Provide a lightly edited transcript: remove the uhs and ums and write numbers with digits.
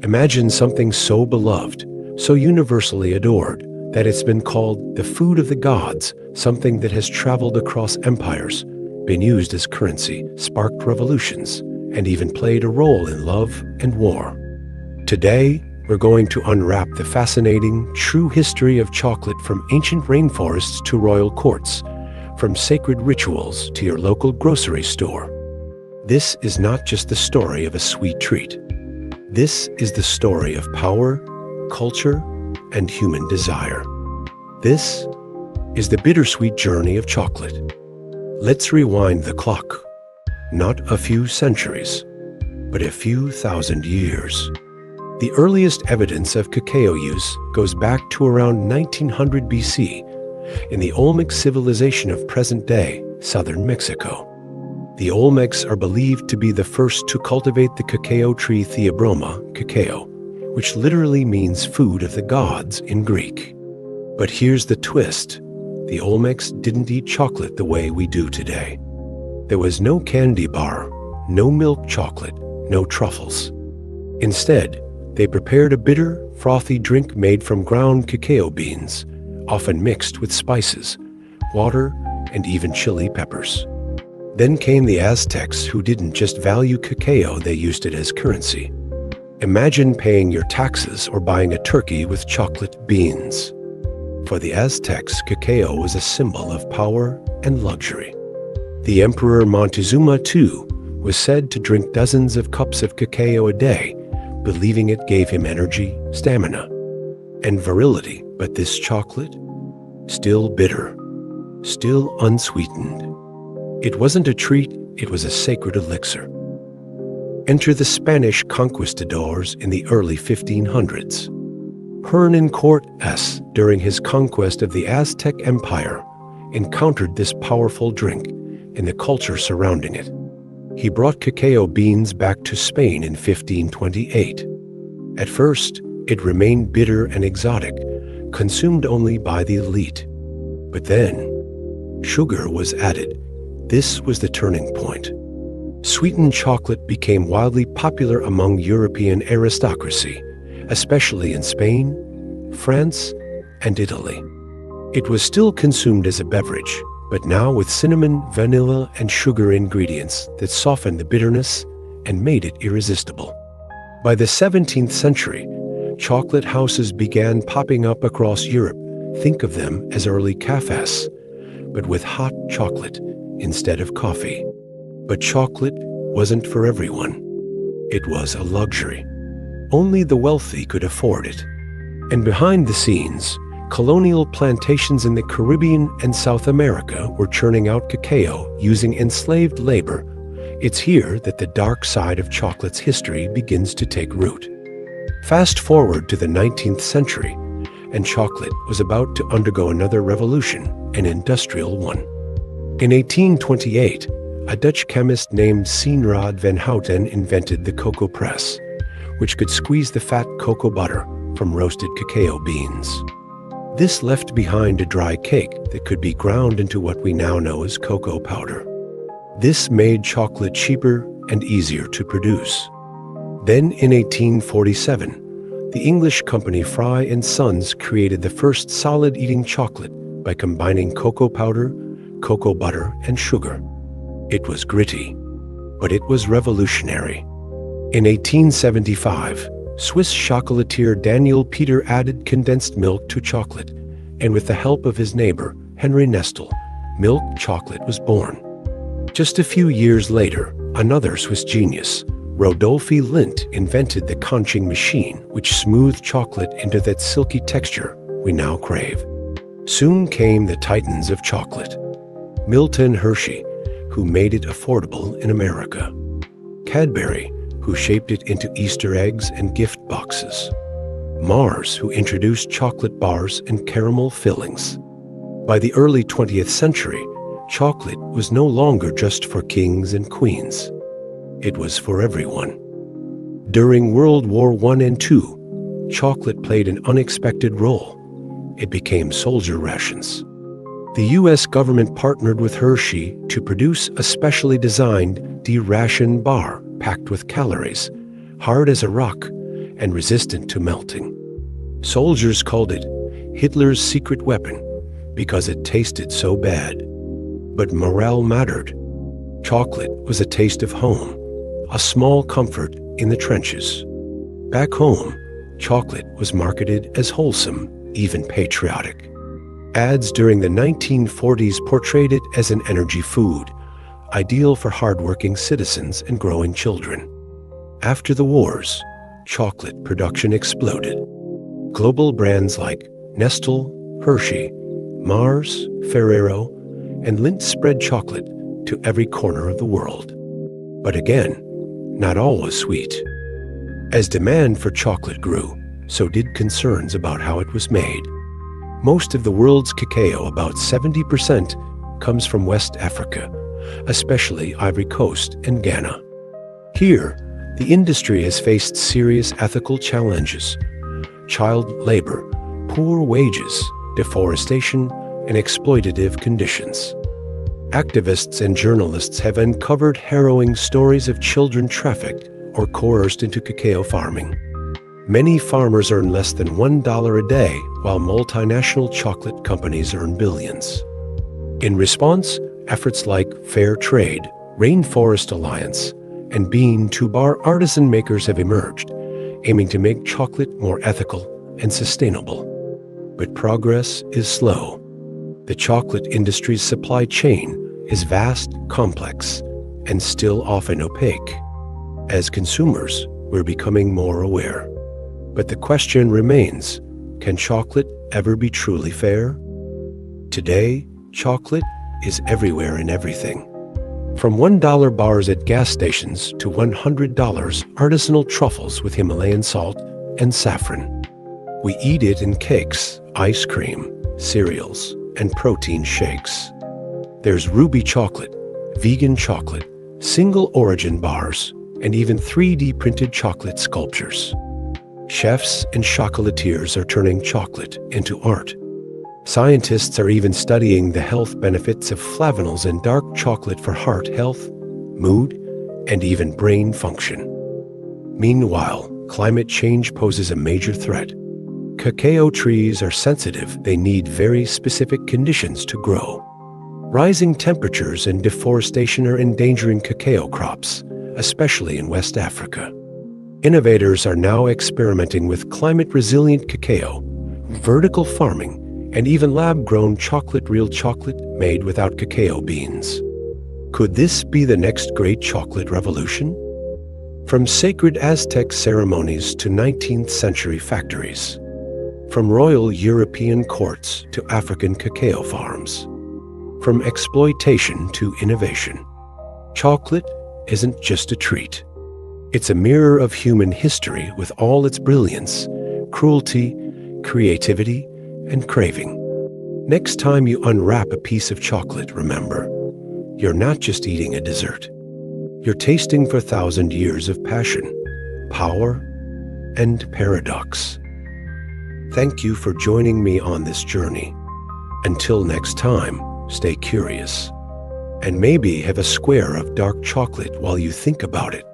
Imagine something so beloved, so universally adored, that it's been called the food of the gods, something that has traveled across empires, been used as currency, sparked revolutions, and even played a role in love and war. Today, we're going to unwrap the fascinating, true history of chocolate from ancient rainforests to royal courts, from sacred rituals to your local grocery store. This is not just the story of a sweet treat. This is the story of power, culture, and human desire. This is the bittersweet journey of chocolate. Let's rewind the clock. Not a few centuries, but a few thousand years. The earliest evidence of cacao use goes back to around 1900 BC in the Olmec civilization of present-day southern Mexico. The Olmecs are believed to be the first to cultivate the cacao tree Theobroma, cacao, which literally means food of the gods in Greek. But here's the twist. The Olmecs didn't eat chocolate the way we do today. There was no candy bar, no milk chocolate, no truffles. Instead, they prepared a bitter, frothy drink made from ground cacao beans, often mixed with spices, water, and even chili peppers. Then came the Aztecs, who didn't just value cacao, they used it as currency. Imagine paying your taxes or buying a turkey with chocolate beans. For the Aztecs, cacao was a symbol of power and luxury. The Emperor Montezuma, too, was said to drink dozens of cups of cacao a day, believing it gave him energy, stamina, and virility. But this chocolate? Still bitter, still unsweetened. It wasn't a treat, it was a sacred elixir. Enter the Spanish conquistadors in the early 1500s. Hernan Cortés, during his conquest of the Aztec Empire, encountered this powerful drink and the culture surrounding it. He brought cacao beans back to Spain in 1528. At first, it remained bitter and exotic, consumed only by the elite. But then, sugar was added. This was the turning point. Sweetened chocolate became wildly popular among European aristocracy, especially in Spain, France, and Italy. It was still consumed as a beverage, but now with cinnamon, vanilla, and sugar ingredients that softened the bitterness and made it irresistible. By the 17th century, chocolate houses began popping up across Europe. Think of them as early cafés, but with hot chocolate instead of coffee. But chocolate wasn't for everyone. It was a luxury. Only the wealthy could afford it. And behind the scenes, colonial plantations in the Caribbean and South America were churning out cacao using enslaved labor. It's here that the dark side of chocolate's history begins to take root. Fast forward to the 19th century, and chocolate was about to undergo another revolution, an industrial one. In 1828, a Dutch chemist named Coenraad van Houten invented the cocoa press, which could squeeze the fat cocoa butter from roasted cacao beans. This left behind a dry cake that could be ground into what we now know as cocoa powder. This made chocolate cheaper and easier to produce. Then in 1847, the English company Fry & Sons created the first solid-eating chocolate by combining cocoa powder, cocoa butter, and sugar. It was gritty, but it was revolutionary. In 1875, Swiss chocolatier Daniel Peter added condensed milk to chocolate, and with the help of his neighbor, Henry Nestle, milk chocolate was born. Just a few years later, another Swiss genius, Rodolphe Lindt, invented the conching machine, which smoothed chocolate into that silky texture we now crave. Soon came the titans of chocolate. Milton Hershey, who made it affordable in America. Cadbury, who shaped it into Easter eggs and gift boxes. Mars, who introduced chocolate bars and caramel fillings. By the early 20th century, chocolate was no longer just for kings and queens. It was for everyone. During World War I and II, chocolate played an unexpected role. It became soldier rations. The U.S. government partnered with Hershey to produce a specially designed de-ration bar packed with calories, hard as a rock, and resistant to melting. Soldiers called it Hitler's secret weapon because it tasted so bad. But morale mattered. Chocolate was a taste of home, a small comfort in the trenches. Back home, chocolate was marketed as wholesome, even patriotic. Ads during the 1940s portrayed it as an energy food, ideal for hardworking citizens and growing children. After the wars, chocolate production exploded. Global brands like Nestle, Hershey, Mars, Ferrero, and Lindt spread chocolate to every corner of the world. But again, not all was sweet. As demand for chocolate grew, so did concerns about how it was made. Most of the world's cacao, about 70%, comes from West Africa, especially Ivory Coast and Ghana. Here, the industry has faced serious ethical challenges: child labor, poor wages, deforestation, and exploitative conditions. Activists and journalists have uncovered harrowing stories of children trafficked or coerced into cacao farming. Many farmers earn less than $1 a day, while multinational chocolate companies earn billions. In response, efforts like Fair Trade, Rainforest Alliance, and Bean to Bar artisan makers have emerged, aiming to make chocolate more ethical and sustainable. But progress is slow. The chocolate industry's supply chain is vast, complex, and still often opaque. As consumers, we're becoming more aware. But the question remains, can chocolate ever be truly fair? Today, chocolate is everywhere in everything. From $1 bars at gas stations to $100 artisanal truffles with Himalayan salt and saffron. We eat it in cakes, ice cream, cereals, and protein shakes. There's ruby chocolate, vegan chocolate, single origin bars, and even 3D printed chocolate sculptures. Chefs and chocolatiers are turning chocolate into art. Scientists are even studying the health benefits of flavanols in dark chocolate for heart health, mood, and even brain function. Meanwhile, climate change poses a major threat. Cacao trees are sensitive; they need very specific conditions to grow. Rising temperatures and deforestation are endangering cacao crops, especially in West Africa. Innovators are now experimenting with climate-resilient cacao, vertical farming, and even lab-grown real chocolate made without cacao beans. Could this be the next great chocolate revolution? From sacred Aztec ceremonies to 19th century factories. From royal European courts to African cacao farms. From exploitation to innovation. Chocolate isn't just a treat. It's a mirror of human history with all its brilliance, cruelty, creativity, and craving. Next time you unwrap a piece of chocolate, remember, you're not just eating a dessert. You're tasting for 1,000 years of passion, power, and paradox. Thank you for joining me on this journey. Until next time, stay curious. And maybe have a square of dark chocolate while you think about it.